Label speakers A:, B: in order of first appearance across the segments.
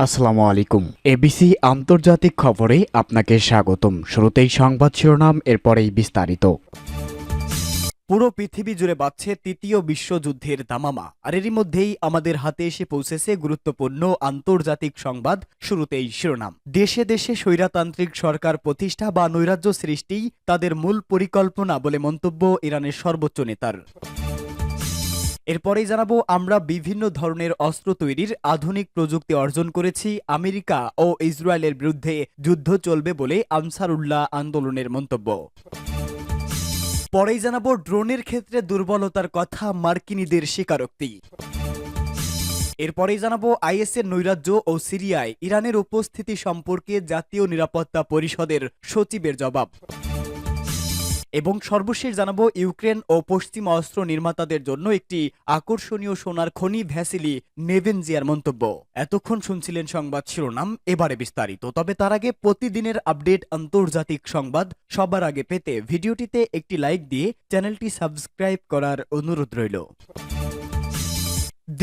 A: আসসালামু আলাইকুম। এবিসি আন্তর্জাতিক খবরে আপনাকে স্বাগতম। শুরুতেই সংবাদ শিরোনাম, এরপরেই বিস্তারিত। পুরো পৃথিবী জুড়ে বাজছে তৃতীয় বিশ্বযুদ্ধের দামামা, আর এরই মধ্যেই আমাদের হাতে এসে পৌঁছেছে গুরুত্বপূর্ণ আন্তর্জাতিক সংবাদ। শুরুতেই শিরোনাম। দেশে দেশে স্বৈরতান্ত্রিক সরকার প্রতিষ্ঠা বা নৈরাজ্য সৃষ্টিই তাদের মূল পরিকল্পনা বলে মন্তব্য ইরানের সর্বোচ্চ নেতার। এরপরেই জানাবো, আমরা বিভিন্ন ধরনের অস্ত্র তৈরির আধুনিক প্রযুক্তি অর্জন করেছি। আমেরিকা ও ইসরায়েলের বিরুদ্ধে যুদ্ধ চলবে বলে আনসারুল্লাহ আন্দোলনের মন্তব্য। পরেই জানাবো, ড্রোনের ক্ষেত্রে দুর্বলতার কথা মার্কিনীদের স্বীকারোক্তি। এরপরেই জানাবো, আইএসের নৈরাজ্য ও সিরিয়ায় ইরানের উপস্থিতি সম্পর্কে জাতীয় নিরাপত্তা পরিষদের সচিবের জবাব। এবং সর্বশেষ জানাবো, ইউক্রেন ও পশ্চিমা অস্ত্র নির্মাতাদের জন্য একটি আকর্ষণীয় সোনার খনি ভ্যাসিলি নেভেনজিয়ার মন্তব্য। এতক্ষণ শুনছিলেন সংবাদ শিরোনাম, এবারে বিস্তারিত। তবে তার আগে প্রতিদিনের আপডেট আন্তর্জাতিক সংবাদ সবার আগে পেতে ভিডিওটিতে একটি লাইক দিয়ে চ্যানেলটি সাবস্ক্রাইব করার অনুরোধ রইল।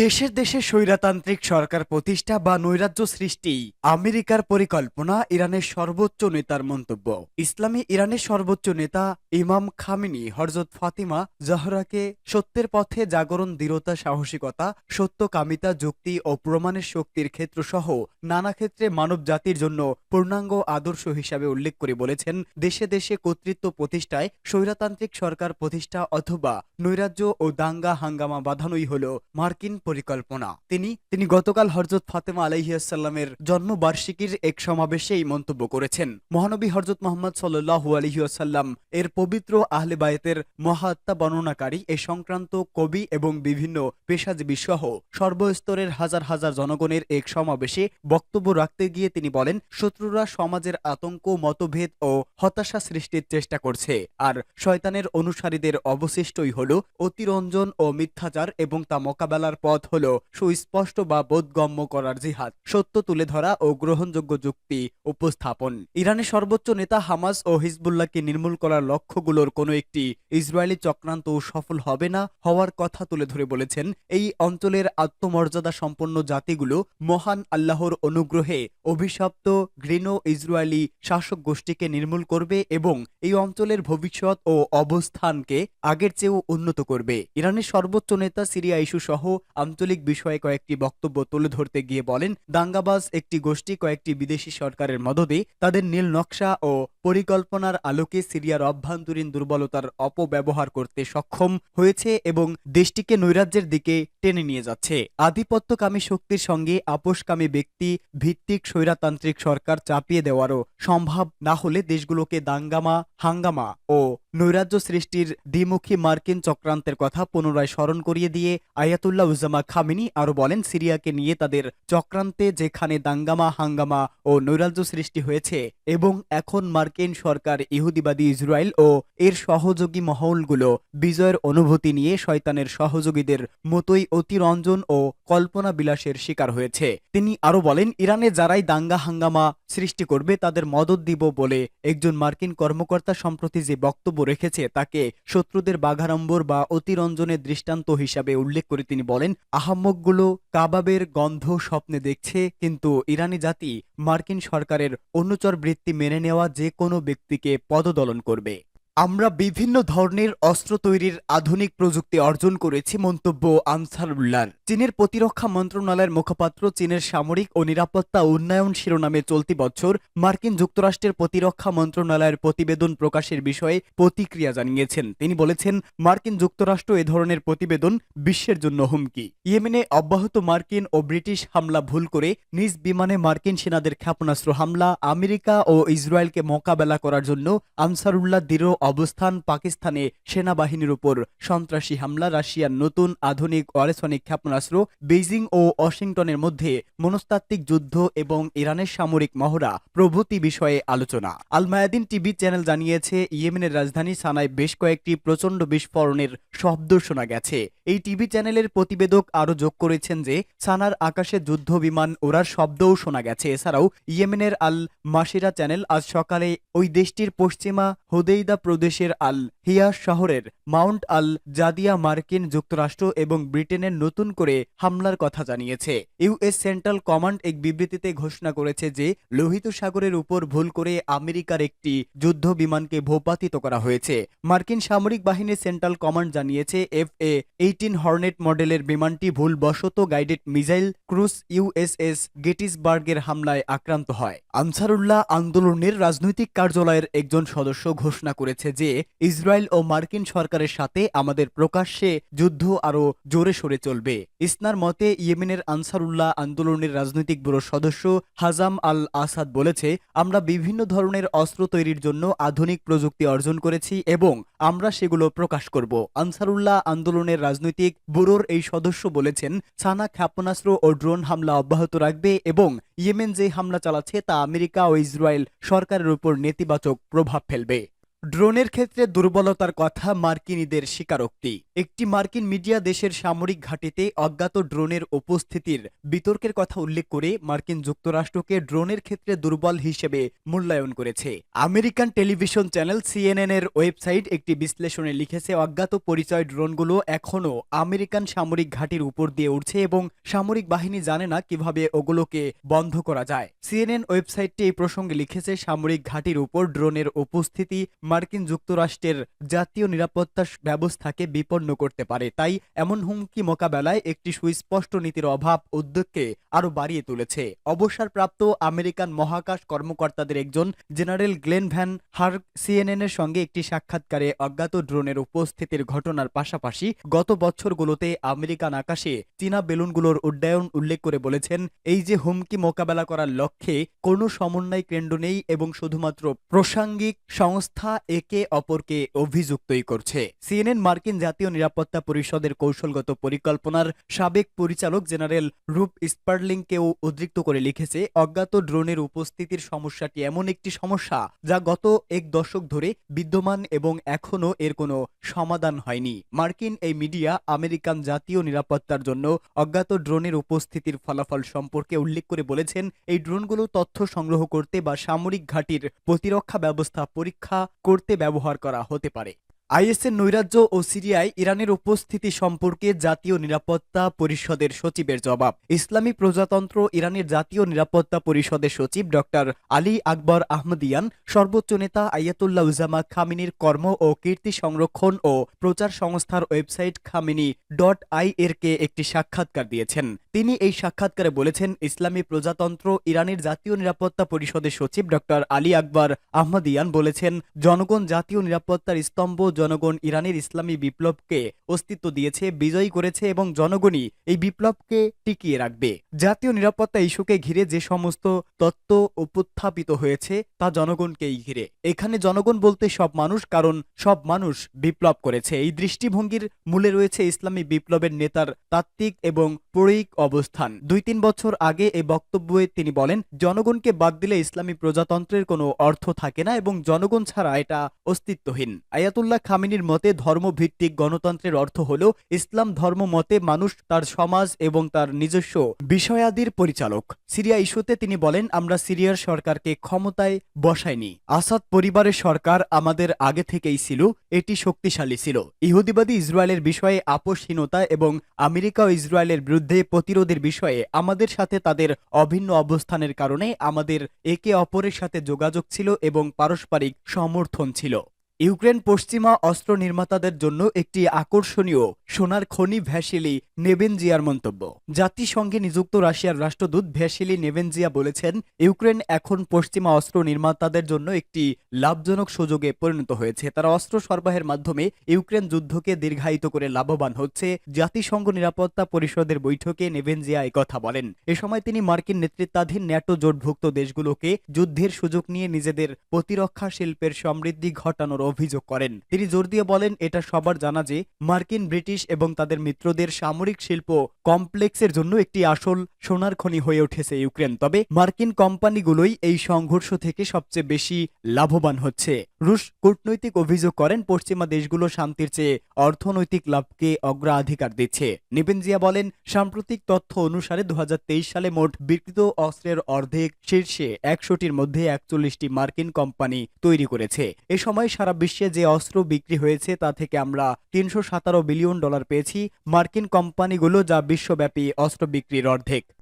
A: দেশের দেশে স্বৈরতান্ত্রিক সরকার প্রতিষ্ঠা বা নৈরাজ্য সৃষ্টি আমেরিকার পরিকল্পনা, ইরানের সর্বোচ্চ নেতার মন্তব্য। ইসলামী ইরানের সর্বোচ্চ নেতা ইমাম খামেনি হযরত ফাতিমা জহরাকে সত্যের পথে জাগরণ, দৃঢ়তা, সাহসিকতা, সত্যকামিতা, যুক্তি ও প্রমাণের শক্তির ক্ষেত্রসহ নানা ক্ষেত্রে মানব জাতির জন্য পূর্ণাঙ্গ আদর্শ হিসাবে উল্লেখ করে বলেছেন, দেশে দেশে কর্তৃত্ব প্রতিষ্ঠায় স্বৈরতান্ত্রিক সরকার প্রতিষ্ঠা অথবা নৈরাজ্য ও দাঙ্গা হাঙ্গামা বাঁধানোই হল মার্কিন পরিকল্পনা। তিনি গতকাল হযরত ফাতেমা আলাইহিসসালামের জন্মবার্ষিকীর এক সমাবেশে এই মন্তব্য করেছেন। মহানবী হযরত মুহাম্মদ সাল্লাল্লাহু আলাইহি ওয়াসাল্লাম এর পবিত্র আহলে বায়তের মহাত্মা বর্ণনাকারী এ সংক্রান্ত কবি এবং বিভিন্ন পেশাজীবী সহ সর্বস্তরের হাজার হাজার জনগণের এক সমাবেশে বক্তব্য রাখতে গিয়ে তিনি বলেন, শত্রুরা সমাজের আতঙ্ক, মতভেদ ও হতাশা সৃষ্টির চেষ্টা করছে, আর শয়তানের অনুসারীদের অবশিষ্টই হল অতিরঞ্জন ও মিথ্যাচার, এবং তা মোকাবেলার পথ হল সুস্পষ্ট বা বোধগম্য করার জিহাদ, সত্য তুলে ধরা ও গ্রহণযোগ্য যুক্তি উপস্থাপন। ইরানের সর্বোচ্চ নেতা হামাস ও হিজবুল্লাহকে নির্মূল করার লক্ষ্যগুলোর কোনো একটি ইসরায়েলি চক্রান্ত সফল হবে না হওয়ার কথা তুলে ধরে বলেছেন, এই অঞ্চলের আত্মমর্যাদা সম্পন্ন জাতিগুলো মহান আল্লাহর অনুগ্রহে অভিশপ্ত ঘৃণ ইসরায়েলি শাসক গোষ্ঠীকে নির্মূল করবে এবং এই অঞ্চলের ভবিষ্যৎ ও অবস্থানকে আগের চেয়েও উন্নত করবে। ইরানের সর্বোচ্চ নেতা সিরিয়া ইস্যু সহ আঞ্চলিক বিষয়ে কয়েকটি বক্তব্য তুলে ধরতে গিয়ে বলেন, দাঙ্গাবাজ একটি গোষ্ঠী কয়েকটি বিদেশি সরকারের মদদে তাদের নীল নকশা ও পরিকল্পনার আলোকে সিরিয়ার অভ্যন্তরীণ দুর্বলতার অপব্যবহার করতে সক্ষম হয়েছে এবং দেশটিকে নৈরাজ্যের দিকে টেনে নিয়ে যাচ্ছে। আধিপত্যকামী শক্তির সঙ্গে আপোষকামী ব্যক্তি ভিত্তিক স্বৈরতান্ত্রিক সরকার চাপিয়ে দেওয়ারও সম্ভব না হলে দেশগুলোকে দাঙ্গামা, হাঙ্গামা ও নৈরাজ্য সৃষ্টির দ্বিমুখী মার্কিন চক্রান্তের কথা পুনরায় স্মরণ করিয়ে দিয়ে আয়াতুল্লাহ উজ্জামা খামেনি আরও বলেন, সিরিয়াকে নিয়ে তাদের চক্রান্তে যেখানে দাঙ্গামা, হাঙ্গামা ও নৈরাজ্য সৃষ্টি হয়েছে এবং এখন মার্কিন সরকার ইহুদিবাদী ইসরায়েল ও এর সহযোগী মহলগুলো বিজয়ের অনুভূতি নিয়ে শয়তানের সহযোগীদের মতোই অতিরঞ্জন ও কল্পনা বিলাসের শিকার হয়েছে। তিনি আরও বলেন, ইরানে যারাই দাঙ্গা হাঙ্গামা সৃষ্টি করবে তাদের মদত দিব বলে একজন মার্কিন কর্মকর্তা সম্প্রতি যে বক্তব্য রেখেছে তাকে শত্রুদের বাঘাড়ম্বর বা অতিরঞ্জনের দৃষ্টান্ত হিসাবে উল্লেখ করে তিনি বলেন, আহাম্মকগুলো কাবাবের গন্ধ স্বপ্নে দেখছে, কিন্তু ইরানি জাতি মার্কিন সরকারের অনুচর বৃত্তি মেনে নেওয়া যে কোনো ব্যক্তিকে পদদলন করবে। আমরা বিভিন্ন ধরনের অস্ত্র তৈরির আধুনিক প্রযুক্তি অর্জন করেছি, মন্তব্য আনসারুল্লাহর। চীনের প্রতিরক্ষা মন্ত্রণালয়ের মুখপাত্র চীনের সামরিক ও নিরাপত্তা উন্নয়ন শিরোনামে চলতি বছর মার্কিন যুক্তরাষ্ট্রের প্রতিরক্ষা মন্ত্রণালয়ের প্রতিবেদন প্রকাশের বিষয়ে প্রতিক্রিয়া জানিয়েছেন। তিনি বলেছেন, মার্কিন যুক্তরাষ্ট্র এ ধরনের প্রতিবেদন বিশ্বের জন্য হুমকি। ইয়েমেনে অব্যাহত মার্কিন ও ব্রিটিশ হামলা ভুল করে নিজ বিমানে মার্কিন সেনাদের ক্ষেপণাস্ত্র হামলা, আমেরিকা ও ইসরায়েলকে মোকাবেলা করার জন্য আনসারুল্লাহ দৃঢ় অবস্থান, পাকিস্তানে সেনাবাহিনীর উপর সন্ত্রাসী হামলা, রাশিয়ার নতুন আধুনিক অরেসনিক ক্ষেপণাস্ত্র, বেইজিং ও ওয়াশিংটনের মধ্যে মনস্তাত্ত্বিক যুদ্ধ এবং ইরানের সামরিক মহড়া প্রভৃতি বিষয়ে আলোচনা। আল মায়াদিন টিভি চ্যানেল জানিয়েছে, ইয়েমেনের রাজধানী সানায় বেশ কয়েকটি প্রচণ্ড বিস্ফোরণের শব্দ শোনা গেছে। এই টিভি চ্যানেলের প্রতিবেদক আরও যোগ করেছেন যে সানার আকাশে যুদ্ধ বিমান ওড়ার শব্দও শোনা গেছে। এছাড়াও ইয়েমেনের আল মাসিরা চ্যানেল আজ সকালে ওই দেশটির পশ্চিমা হুদেইদা প্রদেশের আল হিয়াস শহরের মাউন্ট আল জাদিয়া মার্কিন যুক্তরাষ্ট্র এবং ব্রিটেনের নতুন করে হামলার কথা জানিয়েছে। ইউএস সেন্ট্রাল কমান্ড এক বিবৃতিতে ঘোষণা করেছে যে লোহিত সাগরের উপর ভুল করে আমেরিকার একটি যুদ্ধ বিমানকে ভূপাতিত করা হয়েছে। মার্কিন সামরিক বাহিনীর সেন্ট্রাল কমান্ড জানিয়েছে FA-18 হর্নেট মডেলের বিমানটি ভুলবশত গাইডেড মিসাইল ক্রুজ USS গেটিসবার্গের হামলায় আক্রান্ত হয়। আনসারুল্লাহ আন্দোলনের রাজনৈতিক কার্যালয়ের একজন সদস্য ঘোষণা করেছে যে ইসরায়েল ও মার্কিন সরকারের সাথে আমাদের প্রকাশ্যে যুদ্ধ আরও জোরে সরে চলবে। ইসনার মতে ইয়েমেনের আনসারুল্লাহ আন্দোলনের রাজনৈতিক ব্যুরোর সদস্য হাজাম আল আসাদ বলেছে, আমরা বিভিন্ন ধরনের অস্ত্র তৈরির জন্য আধুনিক প্রযুক্তি অর্জন করেছি এবং আমরা সেগুলো প্রকাশ করব। আনসারুল্লাহ আন্দোলনের রাজনৈতিক ব্যুরোর এই সদস্য বলেছেন, সানা ক্ষেপণাস্ত্র ও ড্রোন হামলা অব্যাহত রাখবে এবং ইয়েমেন যে হামলা চালাচ্ছে তা আমেরিকা ও ইসরায়েল সরকারের উপর নেতিবাচক প্রভাব ফেলবে। ড্রোনের ক্ষেত্রে দুর্বলতার কথা মার্কিনীদের স্বীকারোক্তি। একটি মার্কিন মিডিয়া দেশের সামরিক ঘাঁটিতে অজ্ঞাত ড্রোনের উপস্থিতির বিতর্কের কথা উল্লেখ করে মার্কিন যুক্তরাষ্ট্রকে ড্রোনের ক্ষেত্রে দুর্বল হিসেবে মূল্যায়ন করেছে। আমেরিকান টেলিভিশন চ্যানেল CNN এর ওয়েবসাইট একটি বিশ্লেষণে লিখেছে, অজ্ঞাত পরিচয় ড্রোনগুলো এখনও আমেরিকান সামরিক ঘাঁটির উপর দিয়ে উঠছে এবং সামরিক বাহিনী জানে না কিভাবে ওগুলোকে বন্ধ করা যায়। CNN ওয়েবসাইটটি এই প্রসঙ্গে লিখেছে, সামরিক ঘাঁটির উপর ড্রোনের উপস্থিতি মার্কিন যুক্তরাষ্ট্রের জাতীয় নিরাপত্তা ব্যবস্থাকে বিপন্ন করতে পারে, তাই এমন হুমকি মোকাবেলায় একটি সুস্পষ্ট নীতির অভাব উদ্যোগকে আরও বাড়িয়ে তুলেছে। অবসরপ্রাপ্ত আমেরিকান মহাকাশ কর্মকর্তাদের একজন জেনারেল গ্লেন ভ্যান হার্ক CNN এর সঙ্গে একটি সাক্ষাৎকারে অজ্ঞাত ড্রোনের উপস্থিতির ঘটনার পাশাপাশি গত বছরগুলোতে আমেরিকান আকাশে চীনা বেলুনগুলোর উড্ডয়ন উল্লেখ করে বলেছেন, এই যে হুমকি মোকাবেলা করার লক্ষ্যে কোনো সমন্বয় কেন্দ্র নেই এবং শুধুমাত্র প্রাসঙ্গিক সংস্থা একে অপরকে অভিযুক্তই করছে। CNN মার্কিন জাতীয় নিরাপত্তা পরিষদের কৌশলগত পরিকল্পনার সাবেক পরিচালক জেনারেল রুপ স্পার্লিংকেও উদ্ধৃত করে লিখেছে, অজ্ঞাত ড্রোনের উপস্থিতির সমস্যাটি এমন একটি সমস্যা যা গত এক দশক ধরে বিদ্যমান এবং এখনও এর কোনো সমাধান হয়নি। মার্কিন এই মিডিয়া আমেরিকান জাতীয় নিরাপত্তার জন্য অজ্ঞাত ড্রোনের উপস্থিতির ফলাফল সম্পর্কে উল্লেখ করে বলেছেন, এই ড্রোনগুলো তথ্য সংগ্রহ করতে বা সামরিক ঘাঁটির প্রতিরক্ষা ব্যবস্থা পরীক্ষা করতে ব্যবহার করা হতে পারে। আইএসের নৈরাজ্য ও সিরিয়ায় ইরানের উপস্থিতি সম্পর্কে জাতীয় নিরাপত্তা পরিষদের সচিবের জবাব। ইসলামী প্রজাতন্ত্র ইরানের জাতীয় নিরাপত্তা পরিষদের সচিব ডক্টর আলী আকবর আহমদিয়ান সর্বোচ্চ নেতা আয়াতুল্লাহ উজামা খামেনির কর্ম ও কীর্তি সংরক্ষণ ও প্রচার সংস্থার ওয়েবসাইট খামেনি.ir কে একটি সাক্ষাৎকার দিয়েছেন। তিনি এই সাক্ষাৎকারে বলেছেন, ইসলামী প্রজাতন্ত্র ইরানের জাতীয় নিরাপত্তা পরিষদের সচিব ডক্টর আলী আকবর আহমদিয়ান বলেছেন, জনগণ জাতীয় নিরাপত্তার স্তম্ভ, জনগণ ইরানের ইসলামী বিপ্লবকে অস্তিত্ব দিয়েছে, বিজয়ী করেছে এবং জনগণই এই বিপ্লবকে টিকিয়ে রাখবে। জাতীয় নিরাপত্তা ইস্যুকে ঘিরে যে সমস্ত তত্ত্ব উপস্থাপিত হয়েছে তা জনগণকেই ঘিরে। এখানে জনগণ বলতে সব মানুষ, কারণ সব মানুষ বিপ্লব করেছে। এই দৃষ্টিভঙ্গির মূলে রয়েছে ইসলামী বিপ্লবের নেতার তাত্ত্বিক এবং পৌরাণিক অবস্থান। 2-3 বছর আগে এই বক্তব্যে তিনি বলেন, জনগণকে বাদ দিলে ইসলামী প্রজাতন্ত্রের কোনো অর্থ থাকে না এবং জনগণ ছাড়া এটা অস্তিত্বহীন। আয়াতুল্লাহ খামেনির মতে ধর্মভিত্তিক গণতন্ত্রের অর্থ হল ইসলাম ধর্ম মতে মানুষ তার সমাজ এবং তার নিজস্ব বিষয়াদির পরিচালক। সিরিয়া ইস্যুতে তিনি বলেন, আমরা সিরিয়ার সরকারকে ক্ষমতায় বসাইনি। আসাদ পরিবারের সরকার আমাদের আগে থেকেই ছিল, এটি শক্তিশালী ছিল। ইহুদিবাদী ইসরায়েলের বিষয়ে আপোষহীনতা এবং আমেরিকা ও ইসরায়েলের বিরুদ্ধে প্রতিরোধের বিষয়ে আমাদের সাথে তাদের অভিন্ন অবস্থানের কারণে আমাদের একে অপরের সাথে যোগাযোগ ছিল এবং পারস্পরিক সমর্থন ছিল। ইউক্রেন পশ্চিমা অস্ত্র নির্মাতাদের জন্য একটি আকর্ষণীয় সোনার খনি ভ্যাসিলি নেবেনজিয়ার মন্তব্য। জাতিসংঘে নিযুক্ত রাশিয়ার রাষ্ট্রদূত ভ্যাসিলি নেবেনজিয়া বলেছেন, ইউক্রেন এখন পশ্চিমা অস্ত্র নির্মাতাদের জন্য একটি লাভজনক সুযোগে পরিণত হয়েছে। তারা অস্ত্র সরবরাহের মাধ্যমে ইউক্রেন যুদ্ধকে দীর্ঘায়িত করে লাভবান হচ্ছে। জাতিসংঘ নিরাপত্তা পরিষদের বৈঠকে নেবেনজিয়া একথা বলেন। এ সময় তিনি মার্কিন নেতৃত্বাধীন ন্যাটো জোটভুক্ত দেশগুলোকে যুদ্ধের সুযোগ নিয়ে নিজেদের প্রতিরক্ষা শিল্পের সমৃদ্ধি ঘটানোর অভিযোগ করেন। তিনি জোর দিয়ে বলেন, এটা সবার জানা যে মার্কিন, ব্রিটিশ এবং তাদের মিত্রদের সামরিক শিল্প কমপ্লেক্সের জন্য একটি আসল সোনার খনি হয়ে উঠেছে ইউক্রেন। তবে মার্কিন কোম্পানিগুলোই এই সংঘর্ষ থেকে সবচেয়ে বেশি লাভবান হচ্ছে। রুশ কূটনৈতিক অভিযোগ করেন, পশ্চিমা দেশগুলো শান্তির চেয়ে অর্থনৈতিক লাভকে অগ্রাধিকার দিচ্ছে। নেবেনজিয়া বলেন, সাম্প্রতিক তথ্য অনুসারে 2023 সালে মোট বিক্রিত অস্ত্রের অর্ধেক শীর্ষে 100টির মধ্যে 41টি মার্কিন কোম্পানি তৈরি করেছে। এ সময় সারা বিশ্বে যে অস্ত্র বিক্রি হয়েছে তা থেকে আমরা ৩১৭ বিলিয়ন ডলার পেয়েছি মার্কিন কোম্পানিগুলো, যা বিশ্বব্যাপী অস্ত্র বিক্রির অর্ধেক।